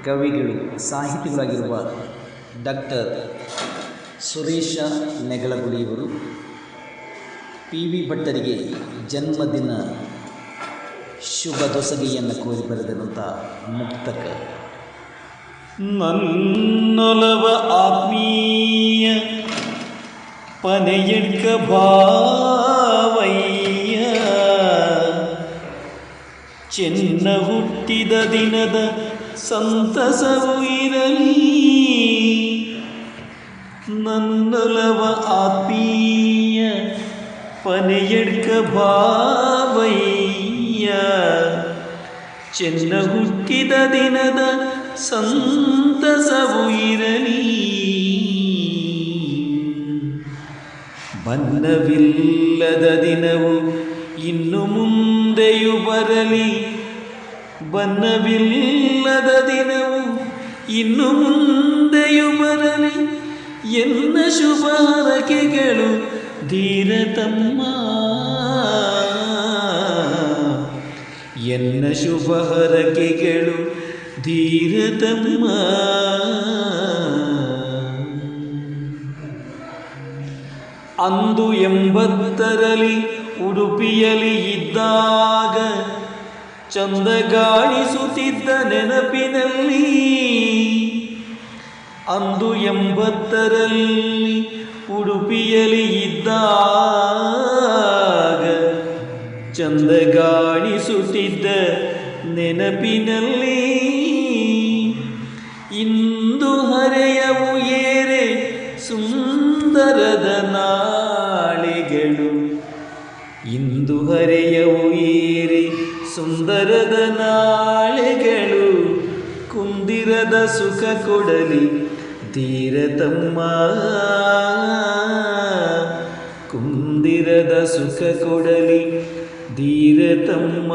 ಕವಿಗಳು ಸಾಹಿತಿಗಳಾಗಿರುವ doctor Suresh ನೆಗಳಗುಳಿಯವರು P V ಭಟ್ಟರಿಗೆ ಜನ್ಮದಿನ ಶುಭ ದೊಸಗೆಯನ್ನು ಕೋರಿ ಬರೆದಿರುವಂಥ ಮುಕ್ತಕ. ನನ್ನೊಲವ ಆತ್ಮೀಯ ಪನೆಯಡ್ಕ ಭಾವಯ್ಯ, ಚೆನ್ನ ಹುಟ್ಟಿದ ದಿನದ ಸಂತಸವು ಇರಲಿ. ನನ್ನೊಲವ ಆತ್ಮೀಯ ಪನೆಯಡ್ಕ ಭಾವಯ್ಯ, ಚೆನ್ನ ಹುಟ್ಟಿದ ದಿನದ ಸಂತಸವು ಇರಲಿ. ಬನ್ನವಿಲ್ಲದ ದಿನವು ಇನ್ನು ಮುಂದೆಯೂ ಬರಲಿ. ಬನ್ನವಿಲ್ಲದ ದಿನವು ಇನ್ನು ಮುಂದೆಯೂ ಬರಲಿ. ಎನ್ನ ಶುಭ ಹರಕೆಗಳು ಧೀರತಮ್ಮ, ಎನ್ನ ಶುಭ ಹರಕೆಗಳು ಧೀರತಮ್ಮ. ಅಂದು 80ರಲ್ಲಿ ಉಡುಪಿಯಲ್ಲಿ ಇದ್ದಾಗ ಚಂದ ಗಾಣಿಸುತ್ತಿದ್ದ ನೆನಪಿನಲ್ಲಿ. ಅಂದು 80ರಲ್ಲಿ ಉಡುಪಿಯಲ್ಲಿ ಇದ್ದಾಗ ಚಂದ ಗಾಣಿಸುತ್ತಿದ್ದ ನೆನಪಿನಲ್ಲಿ. ಇಂದು ಹರೆಯವು ಏರೆ ಸುಂದರದ ನಾಳೆಗಳು. ಇಂದು ಹರೆಯವು ಏರೆ ಸುಂದರದ ನಾಳೆಗಳು. ಕುಂದಿರದ ಸುಖ ಕೊಡಲಿ ಧೀರತಮ್ಮ, ಕುಂದಿರದ ಸುಖ ಕೊಡಲಿ ಧೀರತಮ್ಮ.